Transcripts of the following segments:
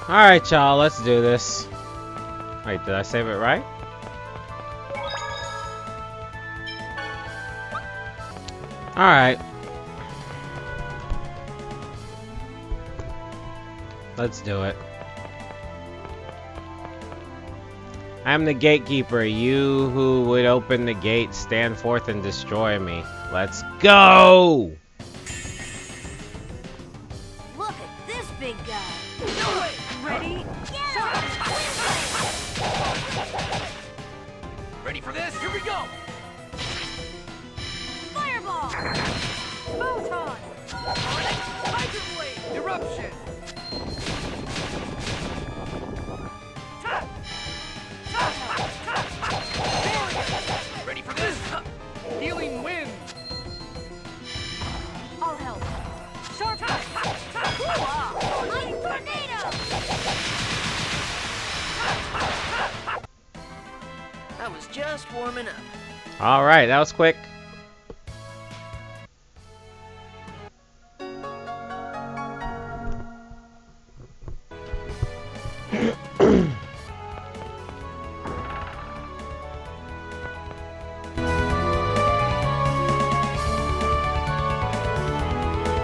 Alright, y'all, let's do this. Wait, did I save it right? Alright. Let's do it. I am the gatekeeper. You who would open the gate, stand forth and destroy me. Let's go! Look at this big guy. Do it! Ready? Shot! Ready for this? Here we go! Fireball! Photon! Hydro blade! Eruption! Ready for this? Healing wind! I'll help. Sharp Light tornado! I was just warming up. Alright, that was quick.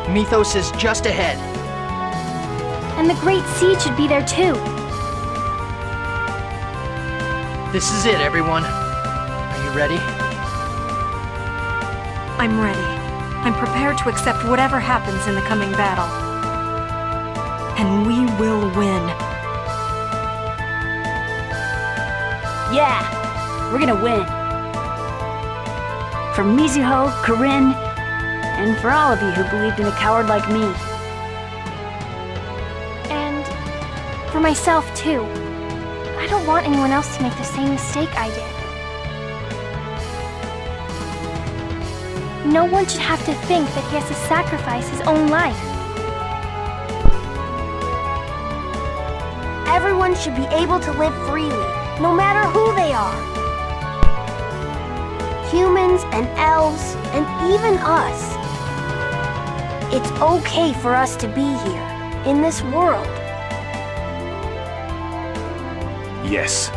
Mythos is just ahead. And the Great Seed should be there too. This is it, everyone. Are you ready? I'm ready. I'm prepared to accept whatever happens in the coming battle. And we will win. Yeah, we're gonna win. For Mizuho, Corinne, and for all of you who believed in a coward like me. And for myself, too. I don't want anyone else to make the same mistake I did. No one should have to think that he has to sacrifice his own life. Everyone should be able to live freely, no matter who they are. Humans and elves, and even us. It's okay for us to be here, in this world. Yes.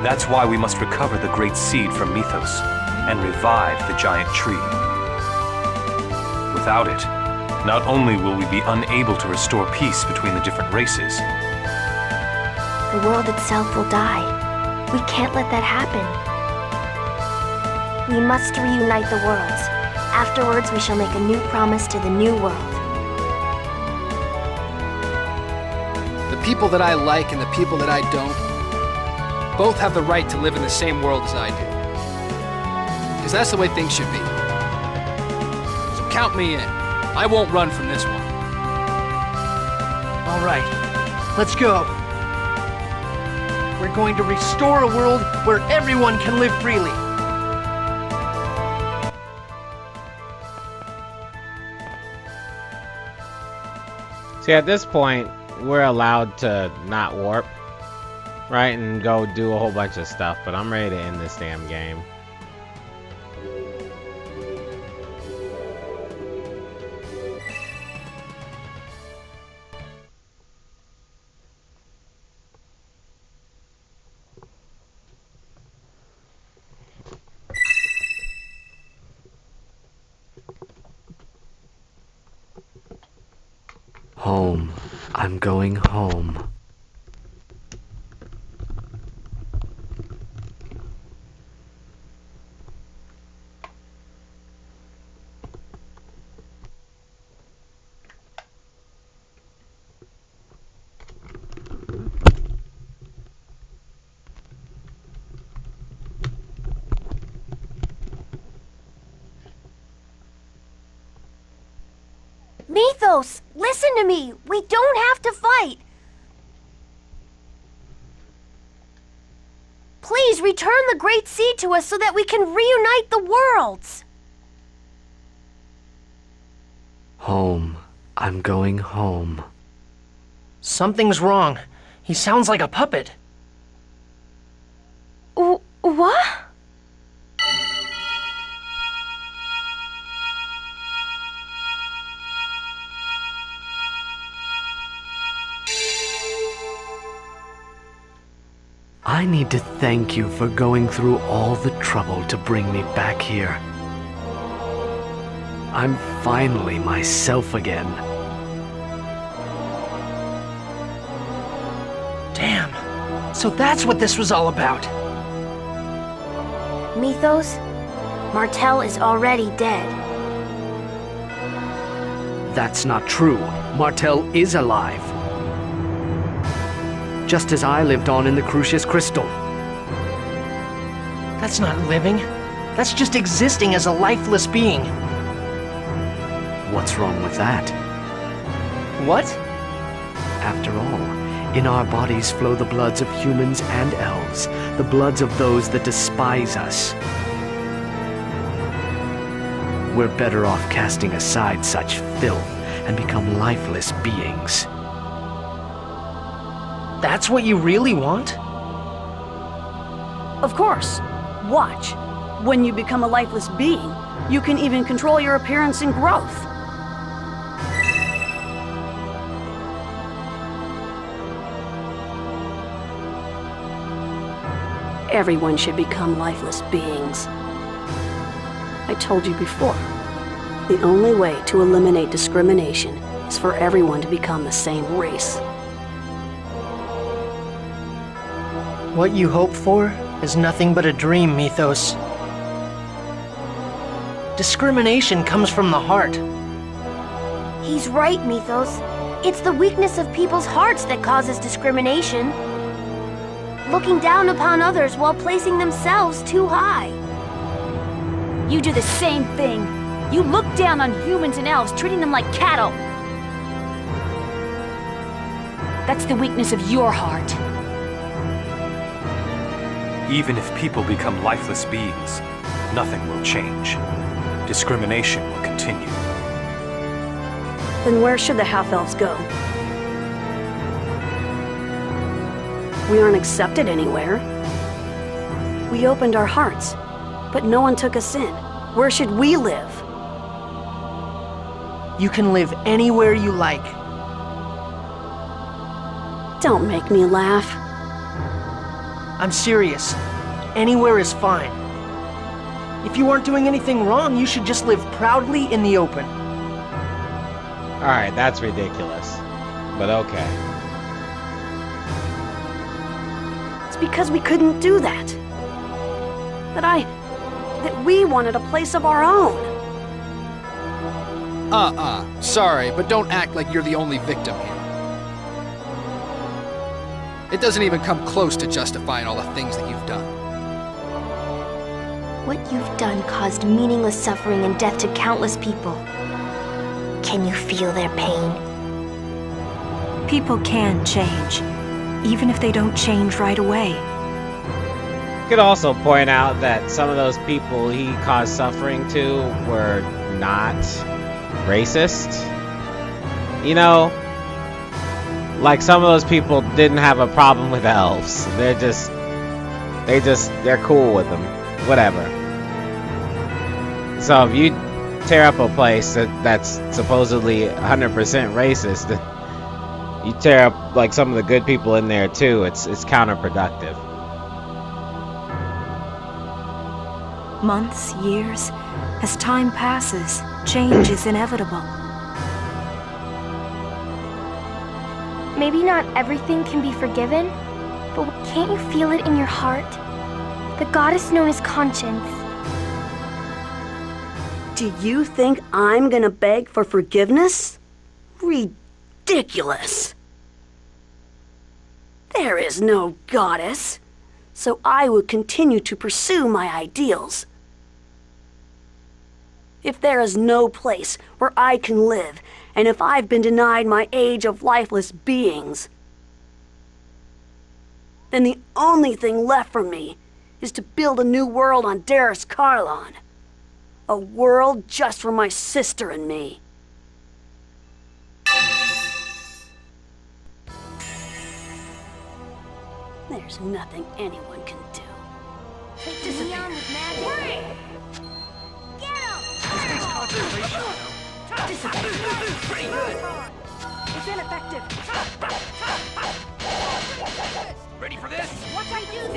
That's why we must recover the Great Seed from Mythos and revive the giant tree. Without it, not only will we be unable to restore peace between the different races, The world itself will die. We can't let that happen. We must reunite the worlds. Afterwards, we shall make a new promise to the new world. The people that I like and the people that I don't both have the right to live in the same world as I do. Because that's the way things should be. So count me in. I won't run from this one. All right, let's go. We're going to restore a world where everyone can live freely. See, at this point, we're allowed to not warp, right? And go do a whole bunch of stuff, but I'm ready to end this damn game. Home. I'm going home. Mythos, listen to me. We don't have to fight. Please return the Great Seed to us so that we can reunite the worlds. Home. I'm going home. Something's wrong. He sounds like a puppet. What? I need to thank you for going through all the trouble to bring me back here. I'm finally myself again. Damn. So that's what this was all about. Mythos, Martel is already dead. That's not true. Martel is alive. Just as I lived on in the Crucius Crystal. That's not living. That's just existing as a lifeless being. What's wrong with that? What? After all, in our bodies flow the bloods of humans and elves, the bloods of those that despise us. We're better off casting aside such filth and become lifeless beings. That's what you really want? Of course. Watch. When you become a lifeless being, you can even control your appearance and growth. Everyone should become lifeless beings. I told you before, the only way to eliminate discrimination is for everyone to become the same race. What you hope for is nothing but a dream, Mythos. Discrimination comes from the heart. He's right, Mythos. It's the weakness of people's hearts that causes discrimination. Looking down upon others while placing themselves too high. You do the same thing. You look down on humans and elves, treating them like cattle. That's the weakness of your heart. Even if people become lifeless beings, nothing will change. Discrimination will continue. Then where should the half-elves go? We aren't accepted anywhere. We opened our hearts, but no one took us in. Where should we live? You can live anywhere you like. Don't make me laugh. I'm serious. Anywhere is fine. If you aren't doing anything wrong, you should just live proudly in the open. Alright, that's ridiculous. But okay. It's because we couldn't do that. That we wanted a place of our own. Sorry, but don't act like you're the only victim here. It doesn't even come close to justifying all the things that you've done. What you've done caused meaningless suffering and death to countless people. Can you feel their pain? People can change, even if they don't change right away. You could also point out that some of those people he caused suffering to were not racist. You know, like some of those people didn't have a problem with elves. They're cool with them. Whatever. So if you tear up a place that's supposedly 100% racist, you tear up like some of the good people in there too. It's counterproductive. Months, years, as time passes, change is inevitable. Maybe not everything can be forgiven, but can't you feel it in your heart? The goddess known as conscience. Do you think I'm gonna beg for forgiveness? Ridiculous. There is no goddess, so I would continue to pursue my ideals. If there is no place where I can live, and if I've been denied my age of lifeless beings, then the only thing left for me is to build a new world on Darus Carlon. A world just for my sister and me. There's nothing anyone can do. Neon with magic. Get him! Pretty good. It's ineffective. Ready for this? Watch I use it!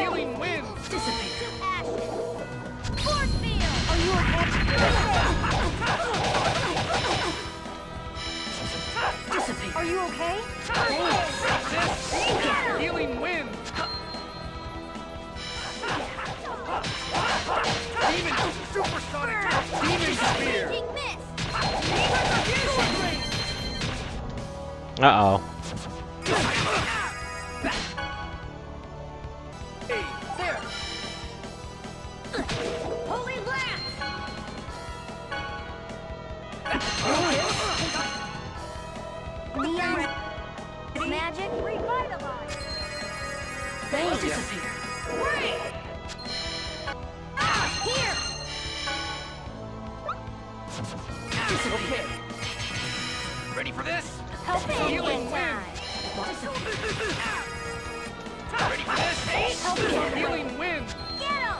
Disappear. Are you okay? Healing wind! Demon supersonic! Demon spear! Uh-oh. Hey, there! Holy blast! Neon magic revitalize. Disappear. Here. Okay. Ready for this? Healing wind. Ready for this? Healing wind! Get him.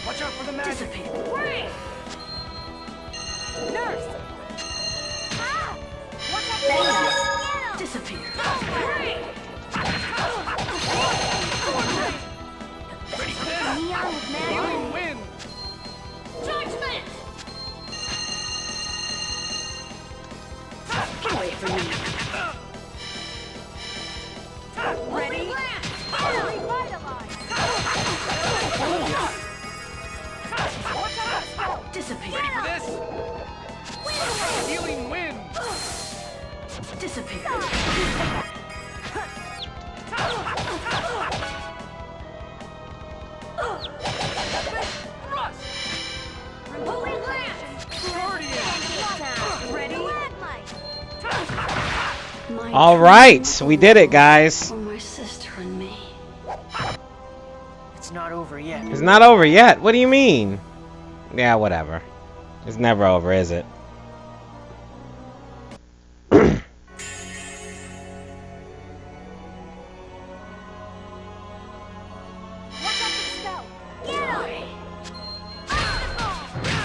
Watch out for the magic! Disappear. Nurse. Ah! Watch out Get for the Disappear. Ready for this? Neon with magic. Healing wind! Judgment. Get away from me. Ready? Revitalize. Disappear. Ready for this? Healing wind! Disappear. Thrust! Holy blast. Ready? My All right, we did it, guys. For my sister and me. It's not over yet. It's not over yet. What do you mean? Yeah, whatever. It's never over, is it?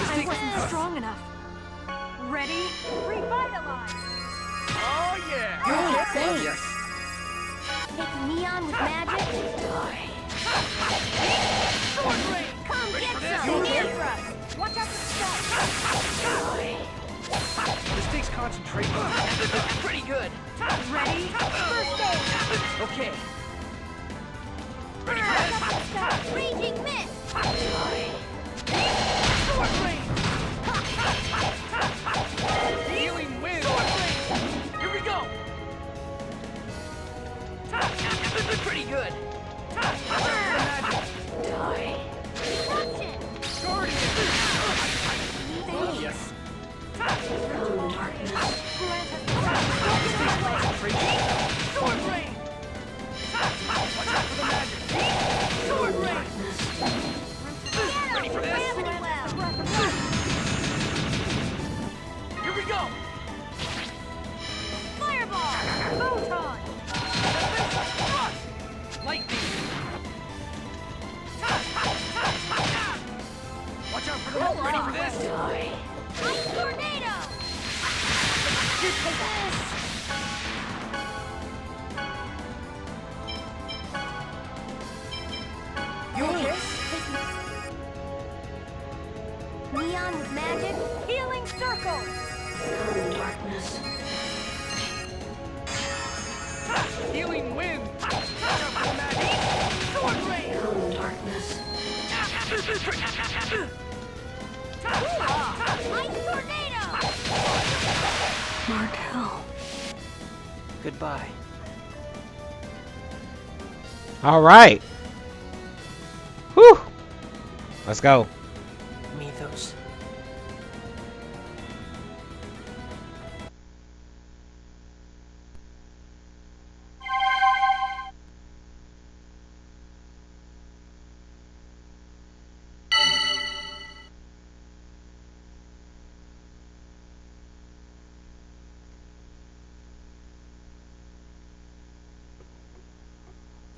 I wasn't strong enough. Ready? Revitalize. Oh yeah! Thanks. Yes. Take neon with magic. Come get some. Near thrust. Watch out for stealth. This takes concentration. Pretty good. Ready? First aid. Okay. Watch out for stealth. Raging mist. Sword rain! Healing wind! Here we go! Pretty good! Eruption. Guardian! Yes! Sword rain! Watch out for the magic! Sword rain! Ready for this? Here we go! Fireball. Photon. Lightning! Watch out for the ready for this? Ice tornado. You take this! You okay? Neon with magic. Healing circle. Darkness. Healing wind! Watch out for the magic! Sword rain! Darkness. Ice tornado. Martel. Goodbye. All right. Whew. Let's go. Mythos.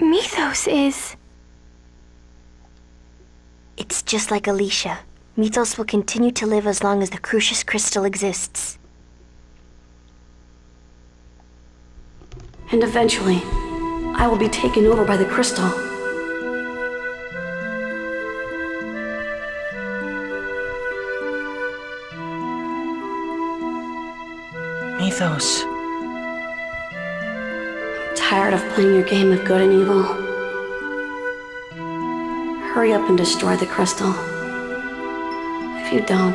Mythos is... It's just like Alicia. Mythos will continue to live as long as the Crucius Crystal exists. And eventually, I will be taken over by the crystal. Mythos. Tired of playing your game of good and evil? Hurry up and destroy the crystal. If you don't,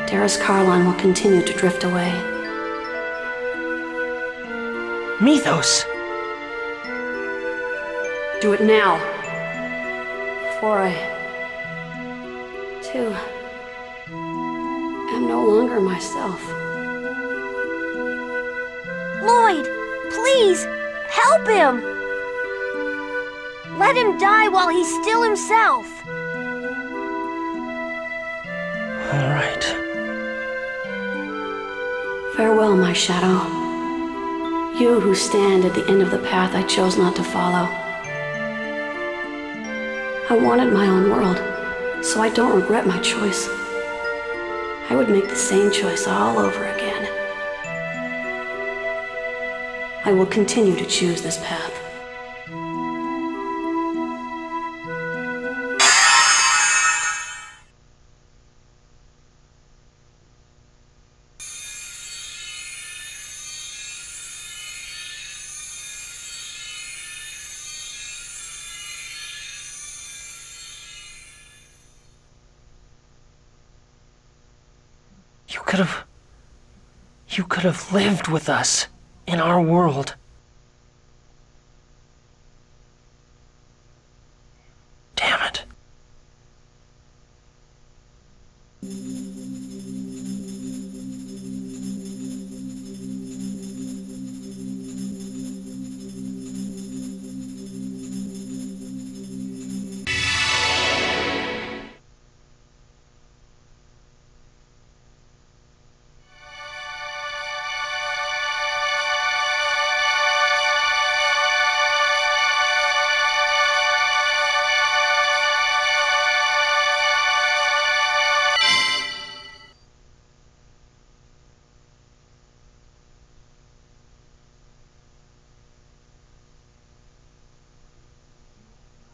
Darius Carline will continue to drift away. Mythos! Do it now. Before I, too, am no longer myself. Lloyd, please, help him! Let him die while he's still himself. All right. Farewell, my shadow. You who stand at the end of the path I chose not to follow. I wanted my own world, so I don't regret my choice. I would make the same choice all over again. I will continue to choose this path. You could have lived with us in our world. Damn it.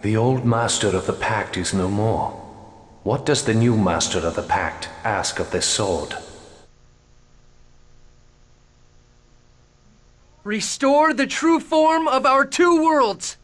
The old master of the pact is no more. What does the new master of the pact ask of this sword? Restore the true form of our two worlds!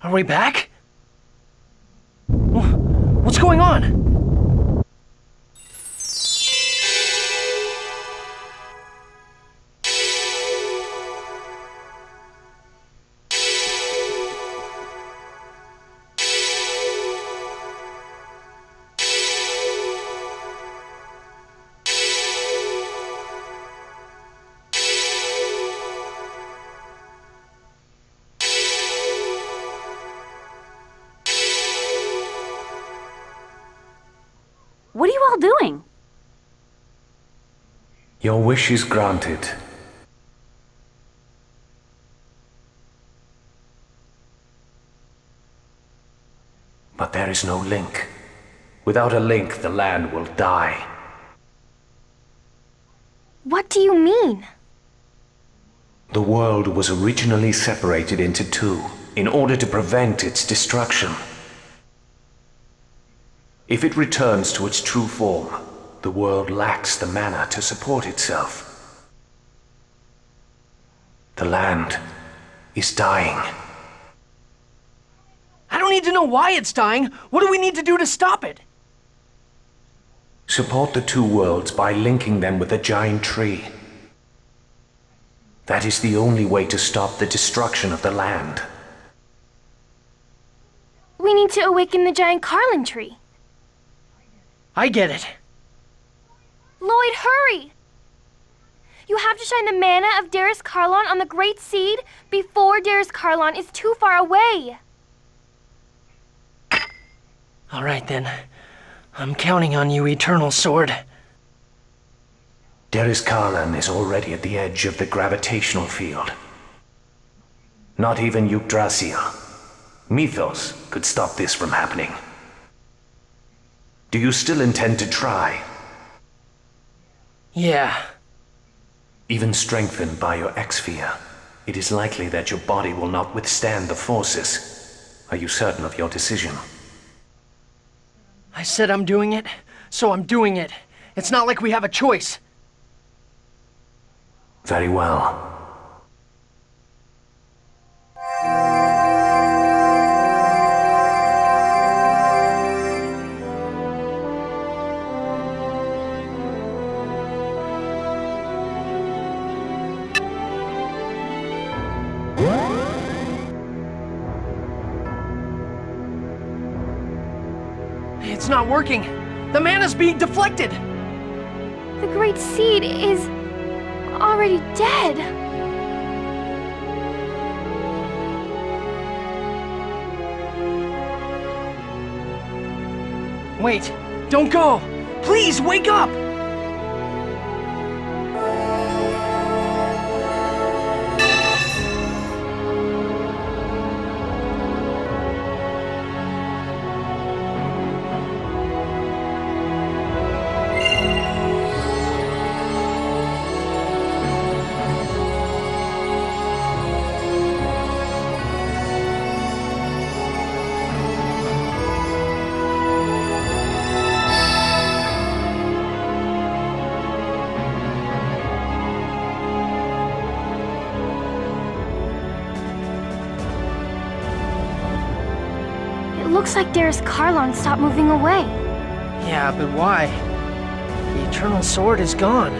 Are we back? What's going on? What are you all doing? Your wish is granted. But there is no link. Without a link, the land will die. What do you mean? The world was originally separated into two in order to prevent its destruction. If it returns to its true form, the world lacks the mana to support itself. The land is dying. I don't need to know why it's dying. What do we need to do to stop it? Support the two worlds by linking them with a giant tree. That is the only way to stop the destruction of the land. We need to awaken the giant Carlin tree. I get it. Lloyd, hurry! You have to shine the mana of Darius Carlon on the Great Seed before Darius Carlon is too far away. All right then. I'm counting on you, Eternal Sword. Darius Karlan is already at the edge of the gravitational field. Not even Yggdrasil, Mythos, could stop this from happening. Do you still intend to try? Yeah. Even strengthened by your X-Sphere, it is likely that your body will not withstand the forces. Are you certain of your decision? I said I'm doing it, so I'm doing it. It's not like we have a choice. Very well. It's not working. The mana's being deflected. The Great Seed is already dead. Wait, don't go. Please, wake up! Looks like Darius Carlon stopped moving away. Yeah, but why? The Eternal Sword is gone.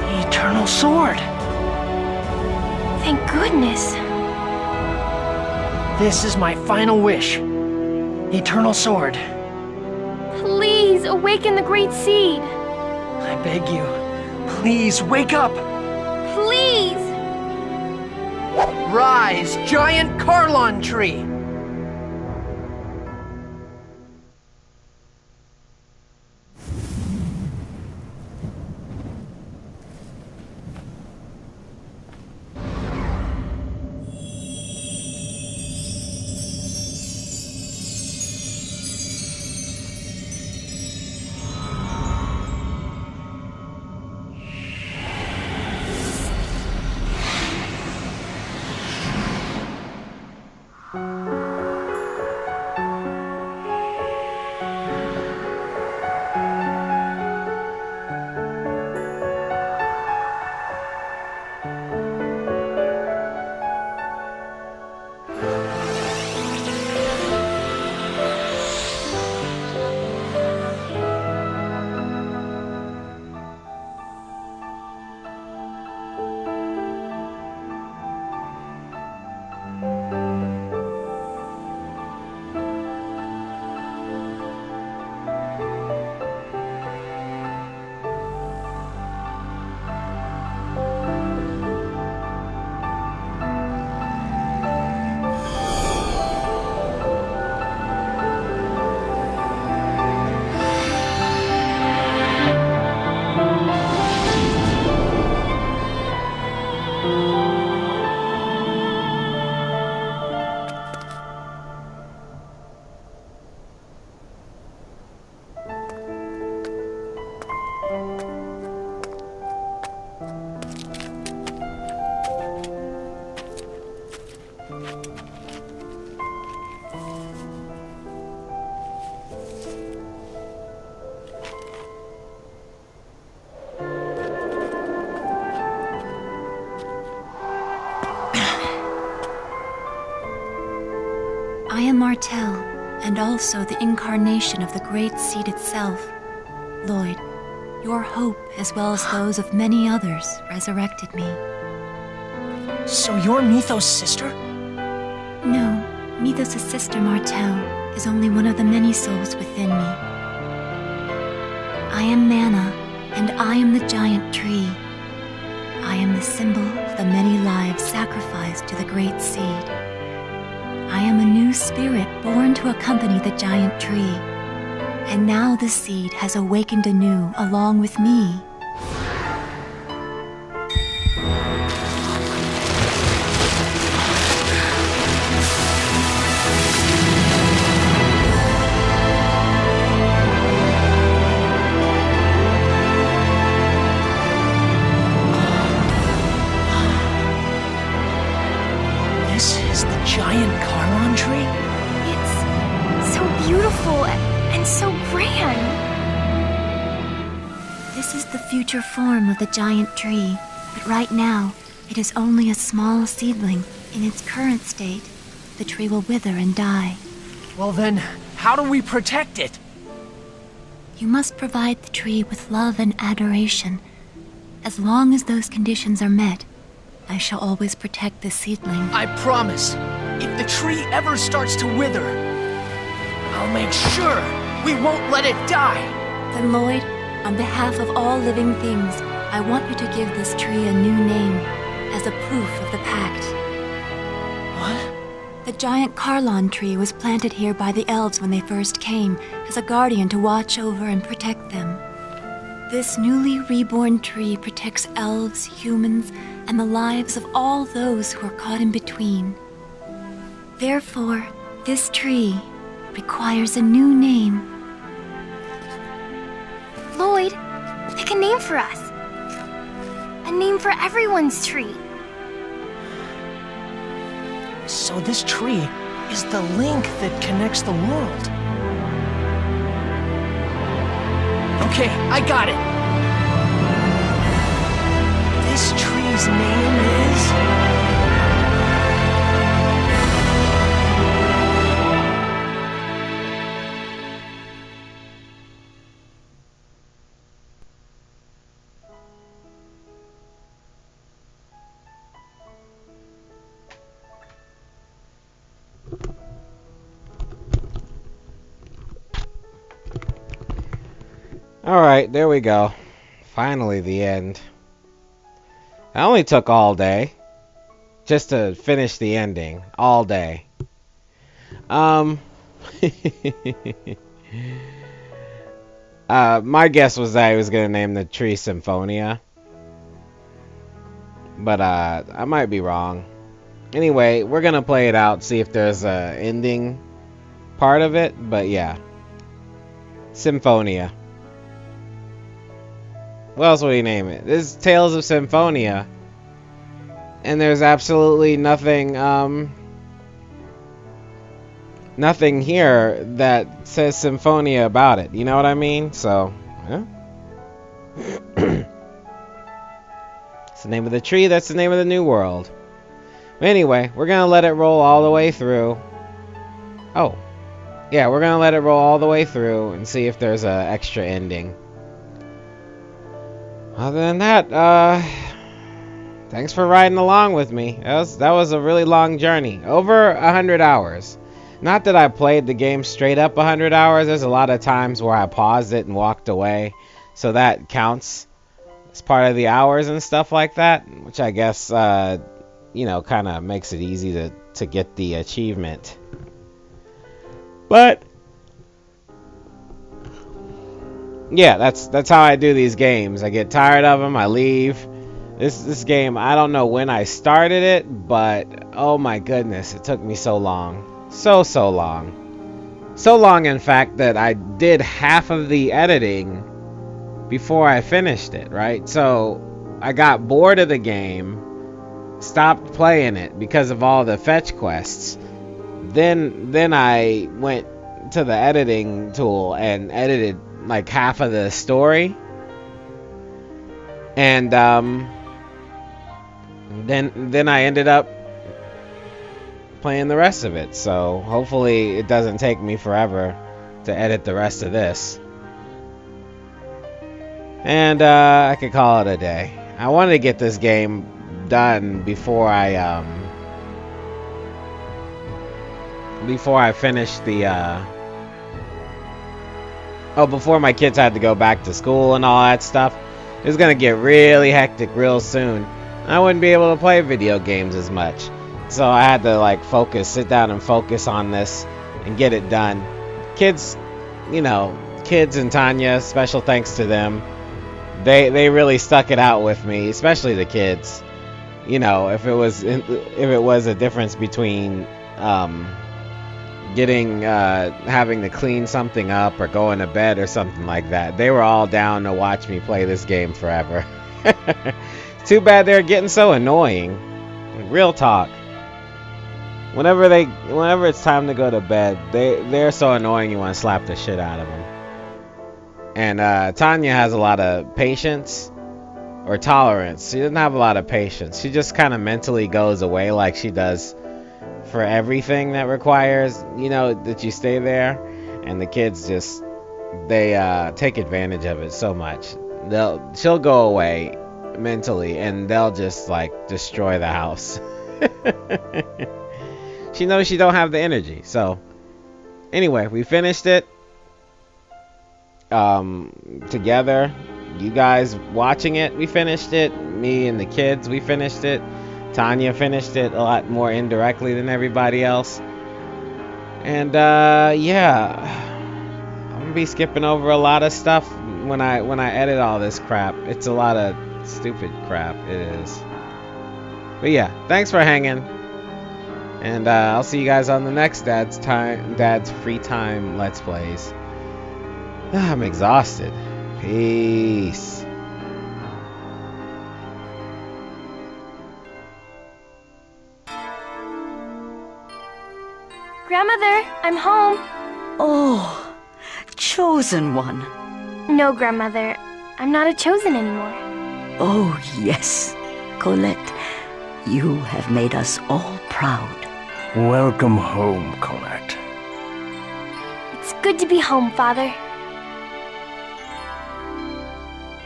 The Eternal Sword! Thank goodness. This is my final wish. Eternal Sword. Please awaken the Great Seed. I beg you. Please, wake up! Please! Rise, giant Carlon tree! I am Martel, and also the incarnation of the Great Seed itself. Lloyd, your hope, as well as those of many others, resurrected me. So you're Mythos' sister? No, Mythos' sister Martel is only one of the many souls within me. I am Mana, and I am the giant tree. I am the symbol of the many lives sacrificed to the Great Seed. I am a new spirit born to accompany the giant tree. And now the seed has awakened anew along with me. This is the giant Carlon tree? It's so beautiful and so grand. This is the future form of the giant tree, but right now, it is only a small seedling. In its current state, the tree will wither and die. Well then, how do we protect it? You must provide the tree with love and adoration. As long as those conditions are met, I shall always protect this seedling. I promise, if the tree ever starts to wither, I'll make sure we won't let it die. Then Lloyd, on behalf of all living things, I want you to give this tree a new name, as a proof of the pact. What? The giant Carlon tree was planted here by the elves when they first came, as a guardian to watch over and protect them. This newly reborn tree protects elves, humans, and the lives of all those who are caught in between. Therefore, this tree requires a new name. Lloyd, pick a name for us. A name for everyone's tree. So this tree is the link that connects the world. Okay, I got it. This tree's name is... Alright, there we go. Finally, the end. It only took all day just to finish the ending. All day. My guess was that I was going to name the tree Symphonia. But I might be wrong. Anyway, we're going to play it out, see if there's a ending part of it. But yeah. Symphonia. What else would he name it? This is Tales of Symphonia. And there's absolutely nothing, nothing here that says Symphonia about it. You know what I mean? So, yeah. It's the name of the tree. That's the name of the new world. Anyway, we're going to let it roll all the way through. Oh. Yeah, we're going to let it roll all the way through and see if there's an extra ending. Other than that, thanks for riding along with me. That was a really long journey. Over 100 hours. Not that I played the game straight up 100 hours. There's a lot of times where I paused it and walked away. So that counts as part of the hours and stuff like that. Which I guess, you know, kind of makes it easy to get the achievement. But... yeah, that's how I do these games. I get tired of them, I leave. This game, I don't know when I started it, but oh my goodness, it took me so long. So long. So long, in fact, that I did half of the editing before I finished it, right? So I got bored of the game, stopped playing it because of all the fetch quests. Then I went to the editing tool and edited like half of the story, and then I ended up playing the rest of it. So hopefully it doesn't take me forever to edit the rest of this. And I could call it a day. I wanted to get this game done before I finished the before my kids had to go back to school and all that stuff. It was gonna get really hectic real soon. I wouldn't be able to play video games as much. So I had to like sit down and focus on this and get it done. Kids, kids and Tanya, special thanks to them. They really stuck it out with me, especially the kids. If it was a difference between having to clean something up or going to bed or something like that, they were all down to watch me play this game forever. Too bad they're getting so annoying. Real talk. Whenever it's time to go to bed, they're so annoying you want to slap the shit out of them. And Tanya has a lot of patience or tolerance. She doesn't have a lot of patience. She just kind of mentally goes away like she does for everything that requires, that you stay there. And the kids they take advantage of it so much. She'll go away mentally and they'll just like destroy the house. She knows she don't have the energy. So anyway, we finished it together. You guys watching it, we finished it. Me and the kids, we finished it. Tanya finished it a lot more indirectly than everybody else. And yeah, I'm gonna be skipping over a lot of stuff when I edit all this crap. It's a lot of stupid crap, it is. But yeah, thanks for hanging, and I'll see you guys on the next Dad's Free Time Let's Plays. I'm exhausted. Peace. Grandmother, I'm home. Oh, chosen one. No, Grandmother, I'm not a chosen anymore. Oh, yes, Colette, you have made us all proud. Welcome home, Colette. It's good to be home, Father.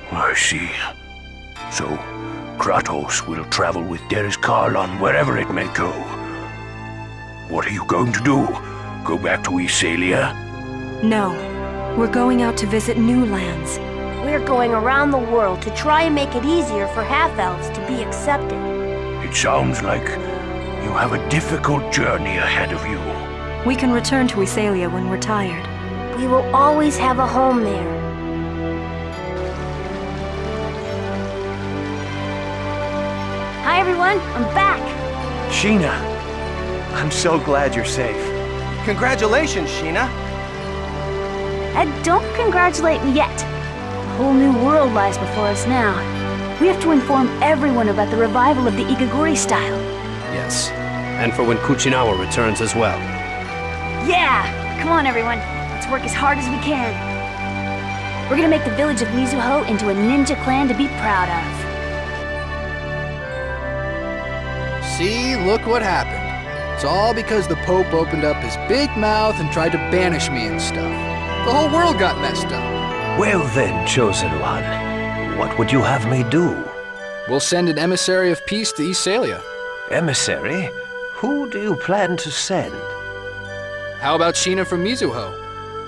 I see. So, Kratos will travel with Darius Karlon wherever it may go. What are you going to do? Go back to Iselia? No, we're going out to visit new lands. We're going around the world to try and make it easier for half-elves to be accepted. It sounds like you have a difficult journey ahead of you. We can return to Iselia when we're tired. We will always have a home there. Hi everyone, I'm back. Sheena, I'm so glad you're safe. Congratulations, Sheena. And don't congratulate me yet. A whole new world lies before us now. We have to inform everyone about the revival of the Igaguri style. Yes, and for when Kuchinawa returns as well. Yeah! Come on everyone, let's work as hard as we can. We're gonna make the village of Mizuho into a ninja clan to be proud of. See, look what happened. It's all because the Pope opened up his big mouth and tried to banish me and stuff. The whole world got messed up. Well then, Chosen One, what would you have me do? We'll send an emissary of peace to Iselia. Emissary? Who do you plan to send? How about Sheena from Mizuho?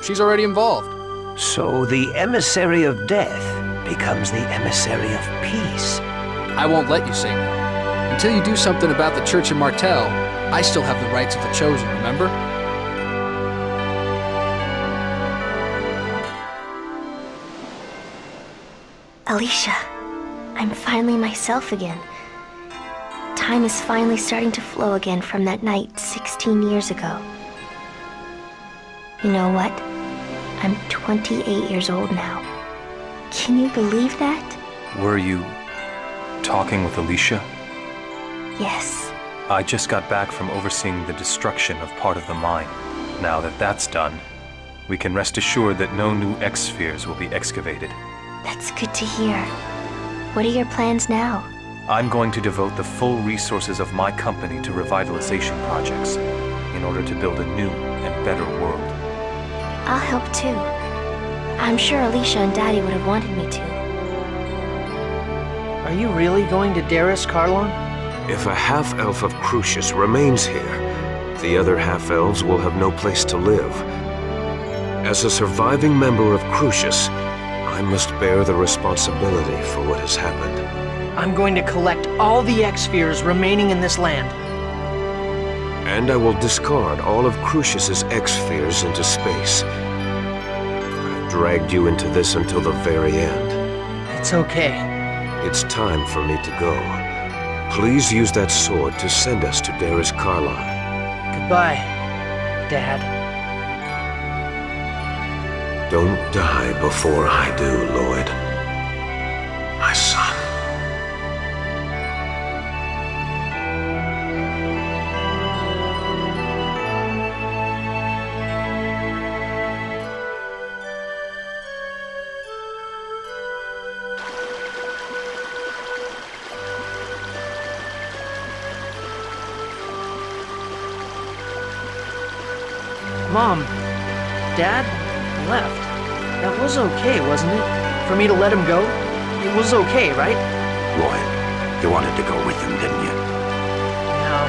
She's already involved. So the emissary of death becomes the emissary of peace. I won't let you sing that. Until you do something about the Church of Martel, I still have the rights of the Chosen, remember? Alicia, I'm finally myself again. Time is finally starting to flow again from that night 16 years ago. You know what? I'm 28 years old now. Can you believe that? Were you talking with Alicia? Yes. I just got back from overseeing the destruction of part of the mine. Now that that's done, we can rest assured that no new X-spheres will be excavated. That's good to hear. What are your plans now? I'm going to devote the full resources of my company to revitalization projects in order to build a new and better world. I'll help too. I'm sure Alicia and Daddy would have wanted me to. Are you really going to Darius Karlon? If a half-elf of Crucius remains here, the other half-elves will have no place to live. As a surviving member of Crucius, I must bear the responsibility for what has happened. I'm going to collect all the X-spheres remaining in this land. And I will discard all of Crucius's X-spheres into space. I've dragged you into this until the very end. It's okay. It's time for me to go. Please use that sword to send us to Darius Karlon. Goodbye, Dad. Don't die before I do, Lloyd. My son. Mom, Dad left. That was okay, wasn't it? For me to let him go? It was okay, right? Lloyd, you wanted to go with him, didn't you? No.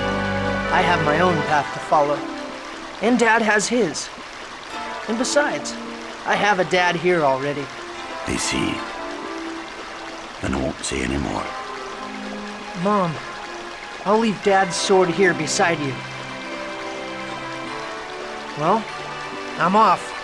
I have my own path to follow. And Dad has his. And besides, I have a dad here already. I see. Then I won't say any more. Mom, I'll leave Dad's sword here beside you. Well, I'm off.